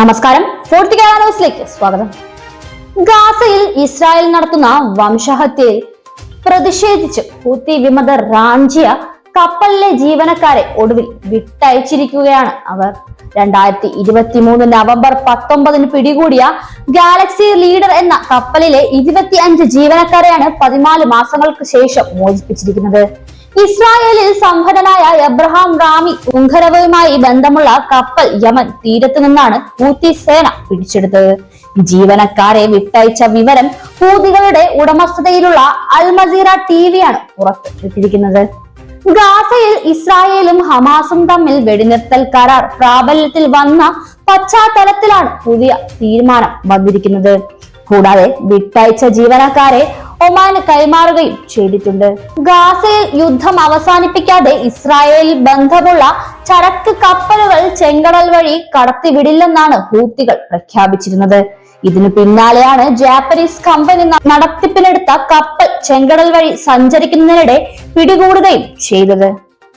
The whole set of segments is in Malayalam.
നമസ്കാരം. ഫോർത്ത് കേരള ന്യൂസിലേക്ക് സ്വാഗതം. ഗാസയിൽ ഇസ്രായേൽ നടത്തുന്ന വംശഹത്യയിൽ പ്രതിഷേധിച്ച് ഹൂത്തി വിമതർ റാഞ്ചിയ കപ്പലിലെ ജീവനക്കാരെ ഒടുവിൽ വിട്ടയച്ചിരിക്കുകയാണ് അവർ. 2023 നവംബർ 19 പിടികൂടിയ ഗാലക്സി ലീഡർ എന്ന കപ്പലിലെ 25 ജീവനക്കാരെയാണ് 14 മാസങ്ങൾക്ക് ശേഷം മോചിപ്പിച്ചിരിക്കുന്നത്. ഇസ്രായേലിൽ സമ്പന്നനായ എബ്രഹാം റാമി ഉംഖരവുമായി ബന്ധമുള്ള കപ്പൽ യമൻ തീരത്തു നിന്നാണ് ഹൂത്തി സേന പിടിച്ചെടുത്തത്. ജീവനക്കാരെ വിട്ടയച്ച വിവരം ഹൂതികളുടെ ഉടമസ്ഥതയിലുള്ള അൽ മസീറ ടിവിയാണ് പുറത്തുവിട്ടിരിക്കുന്നത്. ഗാസയിൽ ഇസ്രായേലും ഹമാസും തമ്മിൽ വെടിനിർത്തൽ കരാർ പ്രാബല്യത്തിൽ വന്ന പശ്ചാത്തലത്തിലാണ് പുതിയ തീരുമാനം വന്നിരിക്കുന്നത്. കൂടാതെ വിട്ടയച്ച ജീവനക്കാരെ ഒമാന് കൈമാറുകയും ചെയ്തിട്ടുണ്ട്. ഗാസയിൽ യുദ്ധം അവസാനിപ്പിക്കാതെ ഇസ്രായേലിൽ ബന്ധമുള്ള ചരക്ക് കപ്പലുകൾ ചെങ്കടൽ വഴി കടത്തിവിടില്ലെന്നാണ് ഹൂത്തികൾ പ്രഖ്യാപിച്ചിരുന്നത്. ഇതിനു പിന്നാലെയാണ് ജാപ്പനീസ് കമ്പനി നടത്തിപ്പിനെടുത്ത കപ്പൽ ചെങ്കടൽ വഴി സഞ്ചരിക്കുന്നതിനിടെ പിടികൂടുകയും ചെയ്തത്.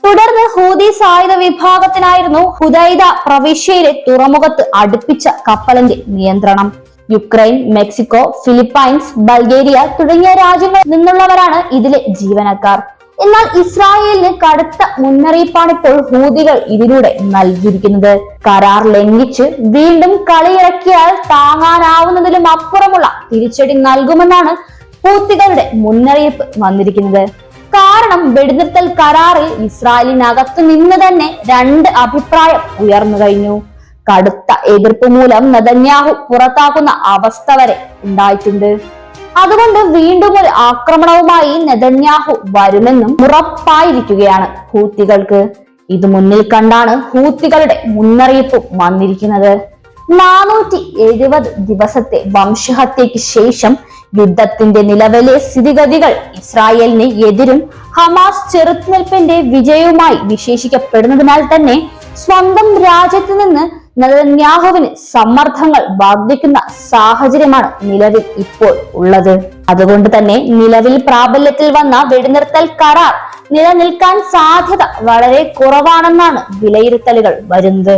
തുടർന്ന് ഹൂതി സായുധ വിഭാഗത്തിനായിരുന്നു ഹുദൈദ പ്രവിശ്യയിലെ തുറമുഖത്ത് അടുപ്പിച്ച കപ്പലിന്റെ നിയന്ത്രണം. യുക്രൈൻ, മെക്സിക്കോ, ഫിലിപ്പൈൻസ്, ബൾഗേറിയ തുടങ്ങിയ രാജ്യങ്ങളിൽ നിന്നുള്ളവരാണ് ഇതിലെ ജീവനക്കാർ. എന്നാൽ ഇസ്രായേലിന് കടുത്ത മുന്നറിയിപ്പാണ് ഇപ്പോൾ ഹൂതികൾ ഇതിലൂടെ നൽകിയിരിക്കുന്നത്. കരാർ ലംഘിച്ച് വീണ്ടും കളിയിറക്കിയാൽ താങ്ങാനാവുന്നതിലും അപ്പുറമുള്ള തിരിച്ചടി നൽകുമെന്നാണ് ഹൂതികളുടെ മുന്നറിയിപ്പ് വന്നിരിക്കുന്നത്. കാരണം വെടിനിർത്തൽ കരാറിൽ ഇസ്രായേലിനകത്തു നിന്ന് തന്നെ 2 അഭിപ്രായം ഉയർന്നു കഴിഞ്ഞു. കടുത്ത എതിർപ്പ് മൂലം നെതന്യാഹു പുറത്താക്കുന്ന അവസ്ഥ വരെ ഉണ്ടായിട്ടുണ്ട്. അതുകൊണ്ട് വീണ്ടും ഒരു ആക്രമണവുമായി നെതന്യാഹു വരുമെന്നും ഉറപ്പായിരിക്കുകയാണ് ഹൂത്തികൾക്ക്. ഇത് മുന്നിൽ കണ്ടാണ് ഹൂത്തികളുടെ മുന്നറിയിപ്പ് വന്നിരിക്കുന്നത്. 470 ദിവസത്തെ വംശഹത്യക്ക് ശേഷം യുദ്ധത്തിന്റെ നിലവിലെ സ്ഥിതിഗതികൾ ഇസ്രായേലിന് എതിരും ഹമാസ് ചെറുത്തുനിൽപ്പിന്റെ വിജയവുമായി വിശേഷിക്കപ്പെടുന്നതിനാൽ തന്നെ സ്വന്തം രാജ്യത്ത് നിന്ന് നെതന്യാഹുവിന് സമ്മർദ്ദങ്ങൾ വർദ്ധിക്കുന്ന സാഹചര്യമാണ് നിലവിൽ ഇപ്പോൾ ഉള്ളത്. അതുകൊണ്ട് തന്നെ നിലവിൽ പ്രാബല്യത്തിൽ വന്ന വെടിനിർത്തൽ കരാർ നിലനിൽക്കാൻ സാധ്യത വളരെ കുറവാണെന്നാണ് വിലയിരുത്തലുകൾ വരുന്നത്.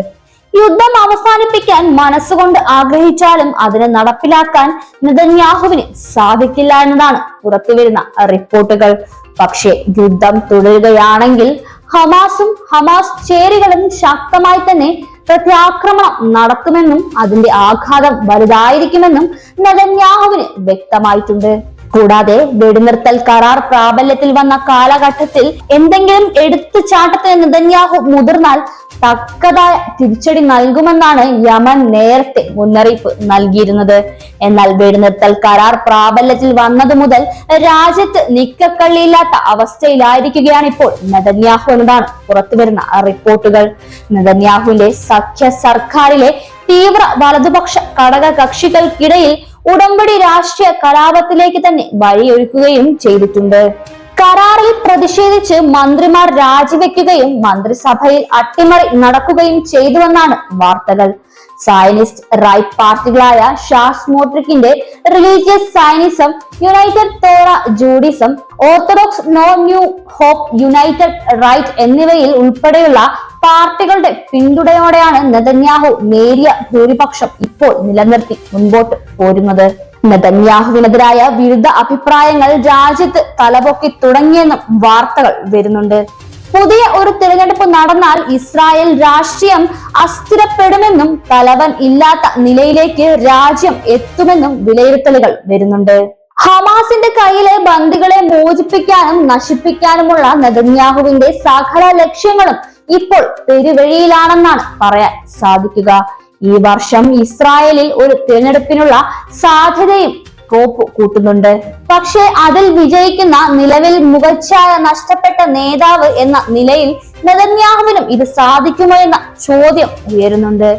യുദ്ധം അവസാനിപ്പിക്കാൻ മനസ്സുകൊണ്ട് ആഗ്രഹിച്ചാലും അതിനെ നടപ്പിലാക്കാൻ നെതന്യാഹുവിന് സാധിക്കില്ല എന്നതാണ് പുറത്തുവരുന്ന റിപ്പോർട്ടുകൾ. പക്ഷേ യുദ്ധം തുടരുകയാണെങ്കിൽ ഹമാസും ഹമാസ് ചേരികളും ശക്തമായി തന്നെ പ്രത്യാക്രമണം നടത്തുമെന്നും അതിന്റെ ആഘാതം വലുതായിരിക്കുമെന്നും നെതന്യാഹുവിന് വ്യക്തമായിട്ടുണ്ട്. കൂടാതെ വെടിനിർത്തൽ കരാർ പ്രാബല്യത്തിൽ വന്ന കാലഘട്ടത്തിൽ എന്തെങ്കിലും എടുത്തുചാട്ടത്തിന് നെതന്യാഹു മുതിർന്നാൽ തക്കതായ തിരിച്ചടി നൽകുമെന്നാണ് യമൻ നേരത്തെ മുന്നറിയിപ്പ് നൽകിയിരുന്നത്. എന്നാൽ വെടിനിർത്തൽ കരാർ പ്രാബല്യത്തിൽ വന്നത് മുതൽ രാജ്യത്ത് നിക്കക്കള്ളിയില്ലാത്ത അവസ്ഥയിലായിരിക്കുകയാണ് ഇപ്പോൾ നെതന്യാഹു എന്നതാണ് പുറത്തുവരുന്ന റിപ്പോർട്ടുകൾ. നെതന്യാഹുവിന്റെ സഖ്യ സർക്കാരിലെ തീവ്ര വലതുപക്ഷ ഘടക കക്ഷികൾക്കിടയിൽ ഉടമ്പടി രാഷ്ട്രീയ കലാപത്തിലേക്ക് തന്നെ വഴിയൊരുക്കുകയും ചെയ്തിട്ടുണ്ട്. കരാറിൽ പ്രതിഷേധിച്ച് മന്ത്രിമാർ രാജിവെക്കുകയും മന്ത്രിസഭയിൽ അട്ടിമറി നടക്കുകയും ചെയ്തുവെന്നാണ് വാർത്തകൾ. സയനിസ്റ്റ് റൈറ്റ് പാർട്ടികളായ ഷാസ് മോട്രിക്കിന്റെ religious Zionism, united Torah Judaism, orthodox no new hope, united right എന്നിവയിൽ ഉൾപ്പെടെയുള്ള പാർട്ടികളുടെ പിന്തുണയോടെയാണ് നെതന്യാഹു നേരിയ ഭൂരിപക്ഷം ഇപ്പോൾ നിലനിർത്തി മുൻപോട്ട് പോരുന്നത്. നെതന്യാഹുവിനെതിരായ വിരുദ്ധ അഭിപ്രായങ്ങൾ രാജ്യത്ത് തലപൊക്കി തുടങ്ങിയെന്നും വാർത്തകൾ വരുന്നുണ്ട്. പുതിയ ഒരു തിരഞ്ഞെടുപ്പ് നടന്നാൽ ഇസ്രായേൽ രാഷ്ട്രീയം അസ്ഥിരപ്പെടുമെന്നും തലവൻ ഇല്ലാത്ത നിലയിലേക്ക് രാജ്യം എത്തുമെന്നും വിലയിരുത്തലുകൾ വരുന്നുണ്ട്. ഹമാസിന്റെ കയ്യിലെ ബന്ദികളെ മോചിപ്പിക്കാനും നശിപ്പിക്കാനുമുള്ള നെതന്യാഹുവിന്റെ സകല ലക്ഷ്യങ്ങളും ഇപ്പോൾ പെരുവഴിയിലാണെന്നാണ് പറയാൻ സാധിക്കുക. ഈ വർഷം ഇസ്രായേലിൽ ഒരു തിരഞ്ഞെടുപ്പിനുള്ള സാധ്യതയും കോപ്പ് കൂട്ടുന്നുണ്ട്. പക്ഷേ അതിൽ വിജയിക്കുന്ന നിലവിൽ മുഖച്ഛായ നഷ്ടപ്പെട്ട നേതാവ് എന്ന നിലയിൽ നെതന്യാഹുവിനും ഇത് സാധിക്കുമോ എന്ന ചോദ്യം ഉയരുന്നുണ്ട്.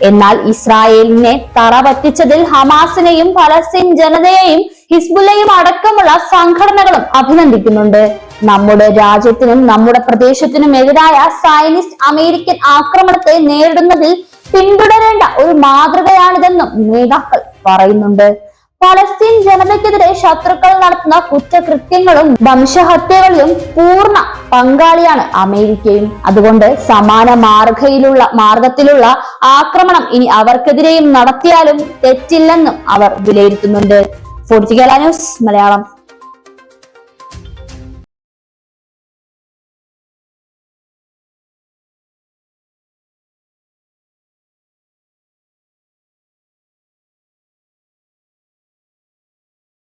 എന്നാൽ ഇസ്രായേലിനെ തറപറ്റിച്ചതിൽ ഹമാസിനെയും ഫലസ്തീൻ ജനതയെയും ഹിസ്ബുല്ലയും അടക്കമുള്ള സംഘടനകളും അഭിനന്ദിക്കുന്നുണ്ട്. നമ്മുടെ രാജ്യത്തിനും നമ്മുടെ പ്രദേശത്തിനും എതിരായ സയനിസ്റ്റ് അമേരിക്കൻ ആക്രമണത്തെ നേരിടുന്നതിൽ പിന്തുടരേണ്ട ഒരു മാതൃകയാണിതെന്നും നേതാക്കൾ പറയുന്നുണ്ട്. പലസ്തീൻ ജനതയ്ക്കെതിരെ ശത്രുക്കൾ നടത്തുന്ന കുറ്റകൃത്യങ്ങളും വംശഹത്യകളിലും പൂർണ്ണ പങ്കാളിയാണ് അമേരിക്കയും. അതുകൊണ്ട് സമാന മാർഗത്തിലുള്ള ആക്രമണം ഇനി അവർക്കെതിരെയും നടത്തിയാലും തെറ്റില്ലെന്നും അവർ വിലയിരുത്തുന്നുണ്ട്. 40 കേരള ന്യൂസ് മലയാളം.